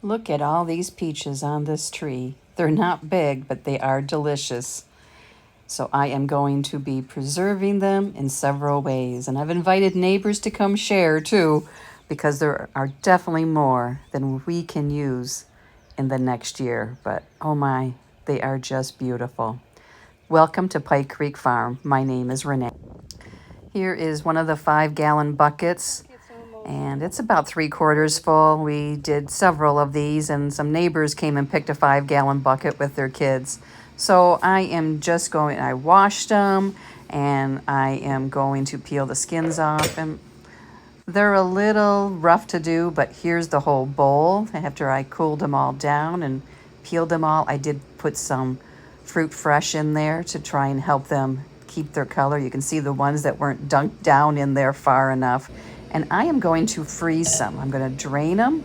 Look at all these peaches on this tree. They're not big, but they are delicious. So I am going to be preserving them in several ways. And I've invited neighbors to come share too, because there are definitely more than we can use in the next year. But oh my, they are just beautiful. Welcome to Pike Creek Farm. My name is Renee. Here is one of the 5-gallon buckets, and it's about 3/4 full. We did several of these, and some neighbors came and picked a 5-gallon bucket with their kids. So I am just going, I washed them, and I am going to peel the skins off. And they're a little rough to do, but here's the whole bowl. After I cooled them all down and peeled them all, I did put some fruit fresh in there to try and help them keep their color. You can see the ones that weren't dunked down in there far enough. And I am going to freeze some. I'm going to drain them,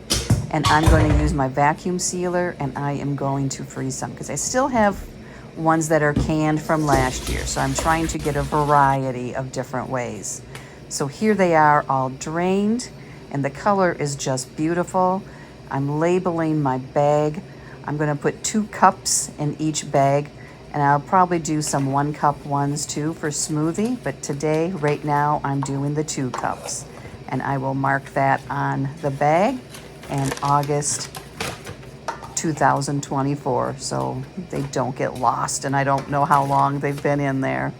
and I'm going to use my vacuum sealer, and I am going to freeze some because I still have ones that are canned from last year. So I'm trying to get a variety of different ways. So here they are, all drained, and the color is just beautiful. I'm labeling my bag. I'm going to put 2 cups in each bag, and I'll probably do some 1-cup ones too for smoothie. But today, right now, I'm doing the 2 cups. And I will mark that on the bag and August 2024, so they don't get lost and I don't know how long they've been in there.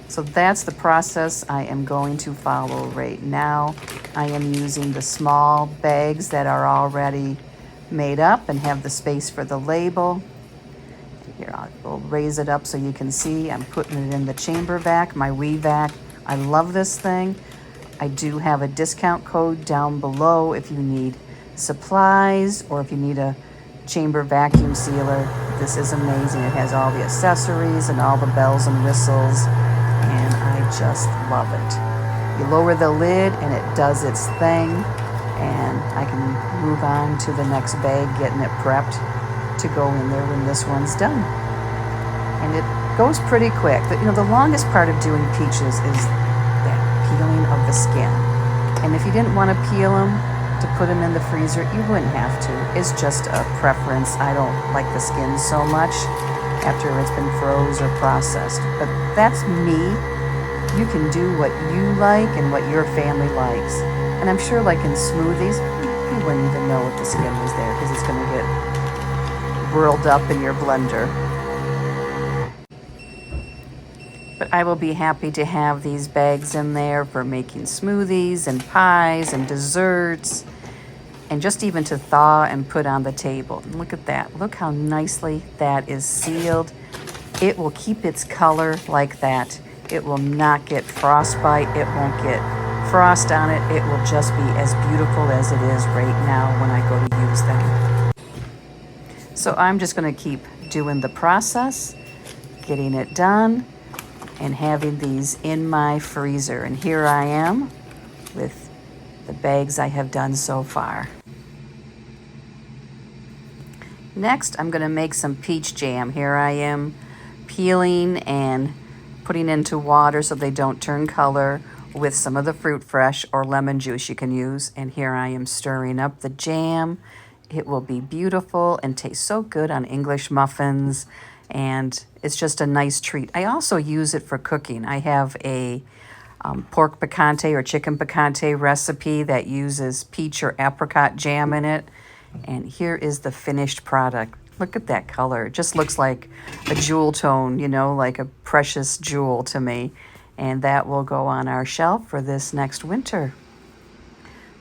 So that's the process I am going to follow right now. I am using the small bags that are already made up and have the space for the label. Here, I'll raise it up so you can see. I'm putting it in the chamber vac, my wee vac. I love this thing. I do have a discount code down below if you need supplies or if you need a chamber vacuum sealer. This is amazing. It has all the accessories and all the bells and whistles, and I just love it. You lower the lid and it does its thing, and I can move on to the next bag, getting it prepped to go in there when this one's done. And it goes pretty quick. The longest part of doing peaches is peeling of the skin. And if you didn't want to peel them to put them in the freezer, you wouldn't have to. It's just a preference. I don't like the skin so much after it's been froze or processed. But that's me. You can do what you like and what your family likes. And I'm sure like in smoothies, you wouldn't even know if the skin was there because it's going to get whirled up in your blender. But I will be happy to have these bags in there for making smoothies and pies and desserts, and just even to thaw and put on the table. And look at that. Look how nicely that is sealed. It will keep its color like that. It will not get frostbite. It won't get frost on it. It will just be as beautiful as it is right now when I go to use them. So I'm just going to keep doing the process, getting it done, and having these in my freezer. And here I am with the bags I have done so far. Next, I'm going to make some peach jam. Here I am peeling and putting into water so they don't turn color with some of the fruit fresh or lemon juice you can use. And here I am stirring up the jam. It will be beautiful and taste so good on English muffins, and it's just a nice treat. I also use it for cooking. I have a pork picante or chicken picante recipe that uses peach or apricot jam in it. And here is the finished product. Look at that color. It just looks like a jewel tone, like a precious jewel to me. And that will go on our shelf for this next winter.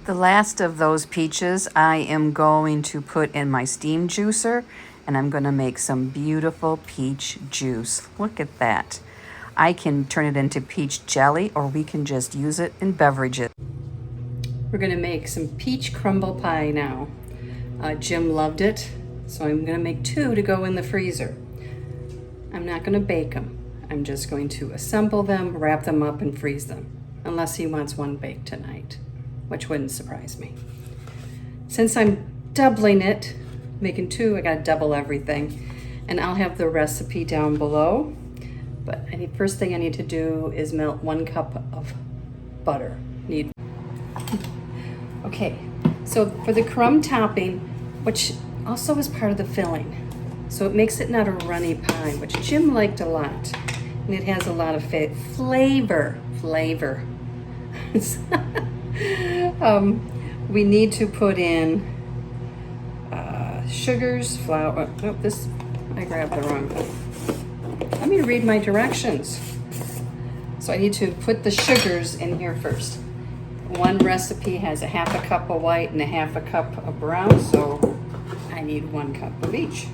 The last of those peaches I am going to put in my steam juicer, and I'm going to make some beautiful peach juice. Look at that. I can turn it into peach jelly, or we can just use it in beverages. We're going to make some peach crumble pie now. Jim loved it, so I'm going to make 2 to go in the freezer. I'm not going to bake them. I'm just going to assemble them, wrap them up, and freeze them, unless he wants one baked tonight, which wouldn't surprise me. Since I'm doubling it, making 2, I gotta double everything, and I'll have the recipe down below. But first thing I need to do is melt 1 cup of butter. Okay, so for the crumb topping, which also is part of the filling. So it makes it not a runny pie, which Jim liked a lot. And it has a lot of flavor. We need to put in sugars, flour. Oh, this, I grabbed the wrong one. Let me read my directions. So I need to put the sugars in here first. One recipe has a half a cup of white and a half a cup of brown, so I need 1 cup of each.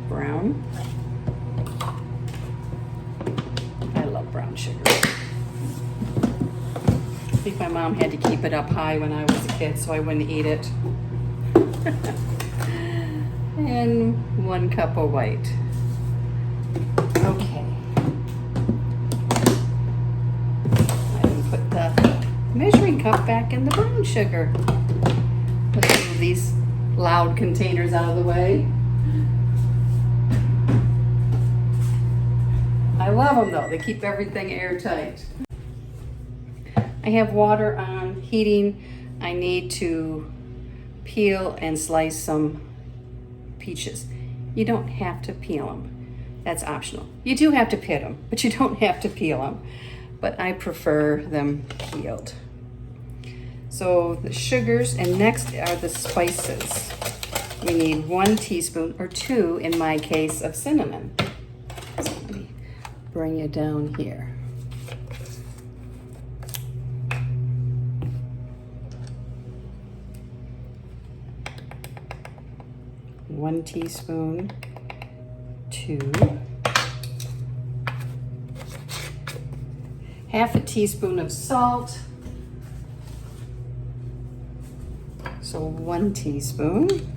Brown. I love brown sugar. I think my mom had to keep it up high when I was a kid so I wouldn't eat it. And 1 cup of white. Okay. I can put the measuring cup back in the brown sugar. Let's move these loud containers out of the way. I love them though, they keep everything airtight. I have water on heating. I need to peel and slice some peaches. You don't have to peel them. That's optional. You do have to pit them, but you don't have to peel them. But I prefer them peeled. So the sugars, and next are the spices. We need 1 teaspoon, or 2 in my case, of cinnamon. So let me bring you down here. One teaspoon, 2, half a teaspoon of salt, so 1 teaspoon,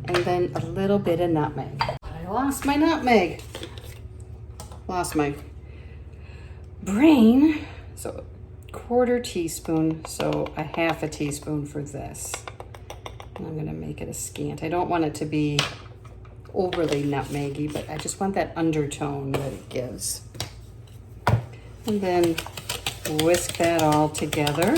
and then a little bit of nutmeg. I lost my nutmeg, lost my brain, so 1/4 teaspoon, so a half a teaspoon for this. And I'm gonna make it a scant. I don't want it to be overly nutmeggy, but I just want that undertone that it gives. And then whisk that all together.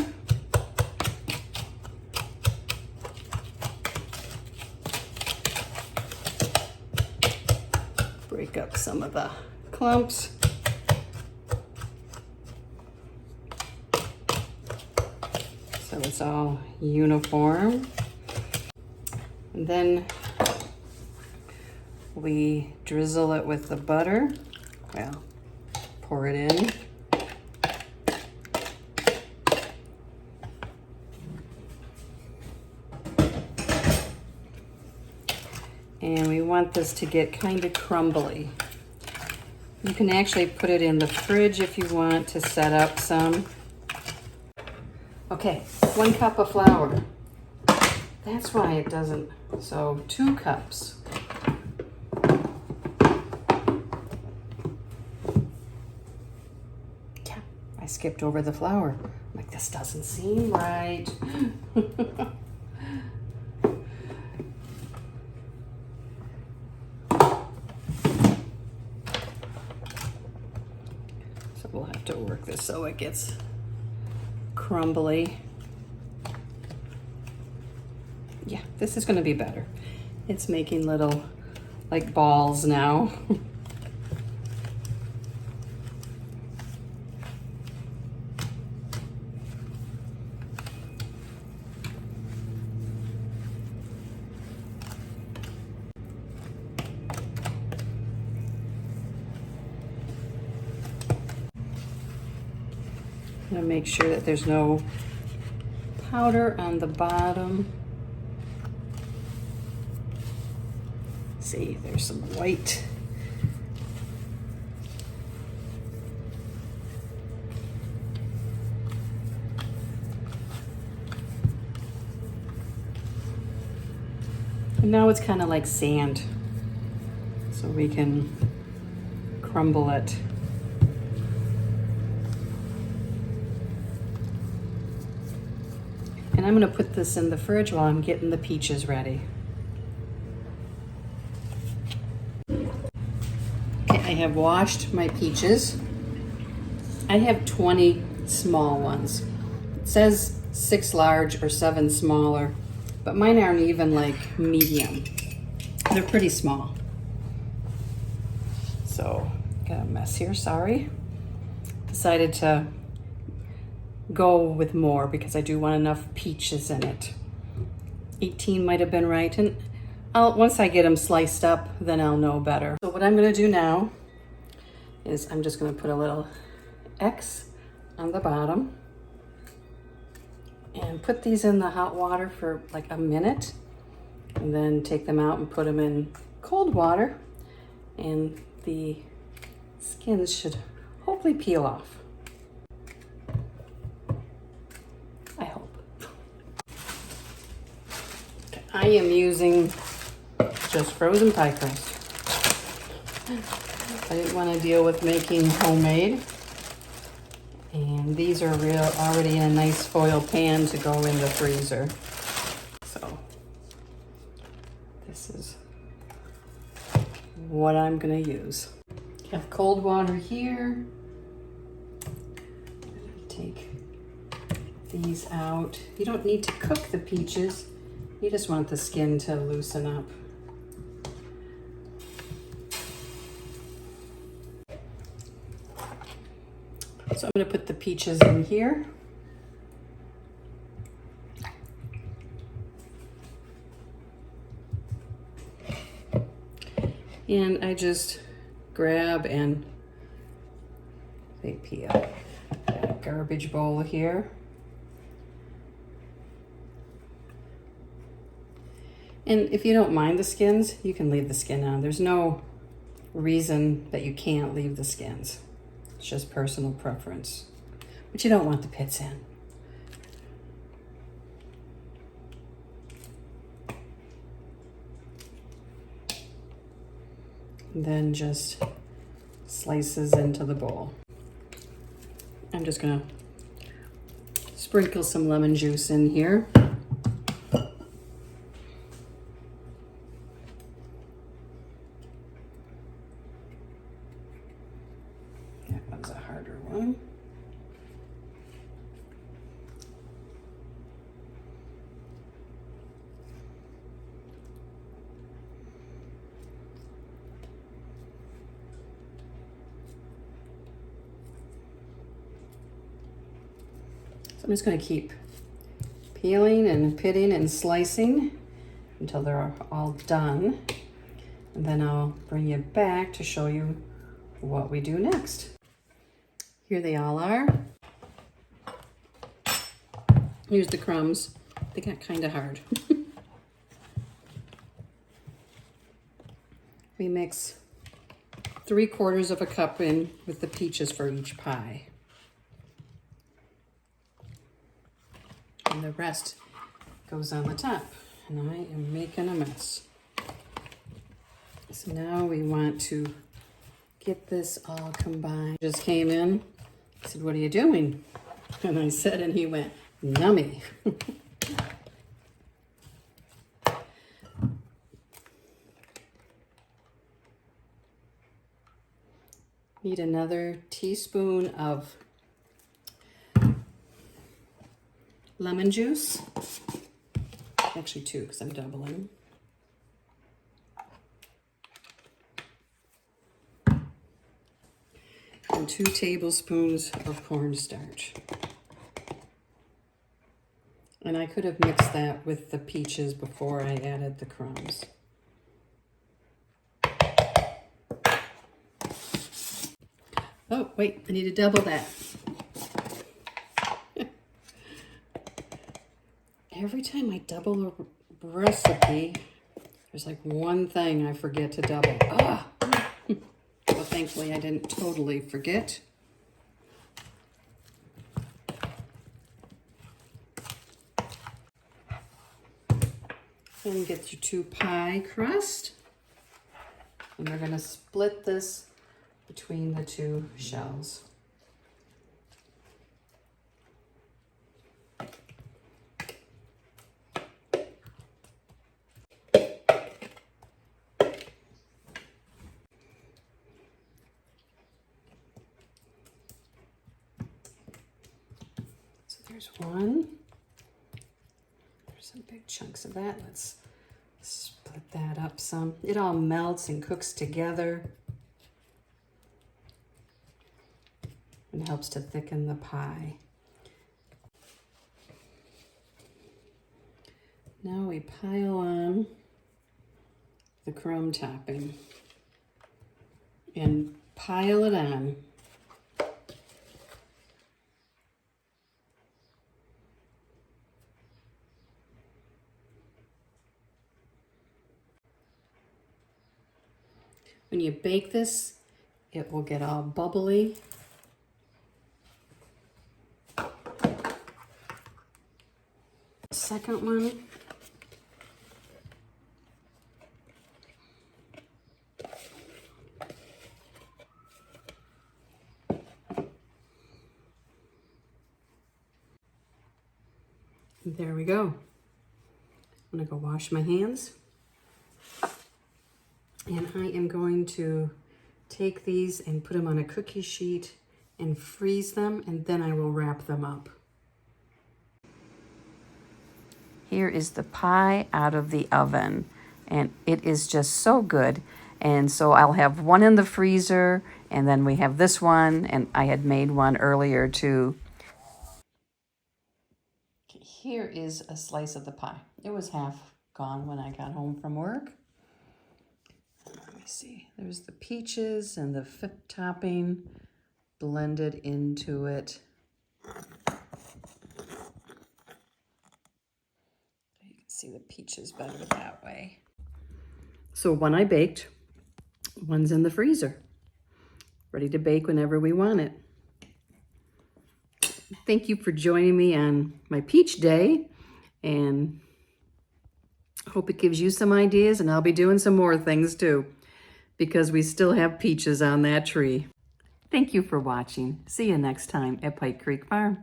Break up some of the clumps. So it's all uniform. And then we drizzle it with the butter. Well, pour it in. And we want this to get kind of crumbly. You can actually put it in the fridge if you want to set up some. Okay, 1 cup of flour. That's why it doesn't, so 2 cups. Yeah, I skipped over the flour. I'm like, this doesn't seem right. So we'll have to work this so it gets crumbly. Yeah, this is going to be better. It's making little, like, balls now. I'm going to make sure that there's no powder on the bottom. See, there's some white. And now it's kind of like sand, so we can crumble it. And I'm going to put this in the fridge while I'm getting the peaches ready. Okay, I have washed my peaches. I have 20 small ones. It says 6 large or 7 smaller, but mine aren't even like medium. They're pretty small. So, got a mess here, sorry. Decided to go with more because I do want enough peaches in it. 18 might have been right, and once I get them sliced up, then I'll know better. So what I'm gonna do now is I'm just gonna put a little X on the bottom and put these in the hot water for like a minute, and then take them out and put them in cold water, and the skins should hopefully peel off. I hope. Okay, I am using just frozen pie crust. I didn't want to deal with making homemade. And these are already in a nice foil pan to go in the freezer. So this is what I'm gonna use. I have cold water here. Take these out. You don't need to cook the peaches. You just want the skin to loosen up. So I'm going to put the peaches in here. And I just grab and they peel. Got a garbage bowl here. And if you don't mind the skins, you can leave the skin on. There's no reason that you can't leave the skins. It's just personal preference. But you don't want the pits in. And then just slices into the bowl. I'm just gonna sprinkle some lemon juice in here. I'm just going to keep peeling and pitting and slicing until they're all done. And then I'll bring you back to show you what we do next. Here they all are. Here's the crumbs. They got kind of hard. We mix 3/4 of a cup in with the peaches for each pie. And the rest goes on the top. And I am making a mess. So now we want to get this all combined. Just came in, I said, "What are you doing?" And I said, and he went, "Yummy." Need another teaspoon of lemon juice. Actually 2, because I'm doubling. And 2 tablespoons of cornstarch. And I could have mixed that with the peaches before I added the crumbs. Oh, wait, I need to double that. Every time I double a recipe, there's like one thing I forget to double. Ah! Well, thankfully I didn't totally forget. Then get your 2 pie crust. And we're gonna split this between the 2 shells. There's one. There's some big chunks of that. Let's split that up some. It all melts and cooks together. It helps to thicken the pie. Now we pile on the crumb topping and pile it on. When you bake this, it will get all bubbly. Second one. There we go. I'm gonna go wash my hands. And I am going to take these and put them on a cookie sheet and freeze them, and then I will wrap them up. Here is the pie out of the oven, and it is just so good. And so I'll have one in the freezer, and then we have this one, and I had made one earlier too. Okay, here is a slice of the pie. It was half gone when I got home from work. Let me see, there's the peaches and the topping blended into it. You can see the peaches better that way. So one I baked, one's in the freezer, ready to bake whenever we want it. Thank you for joining me on my peach day, and hope it gives you some ideas, and I'll be doing some more things too, because we still have peaches on that tree. Thank you for watching. See you next time at Pike Creek Farm.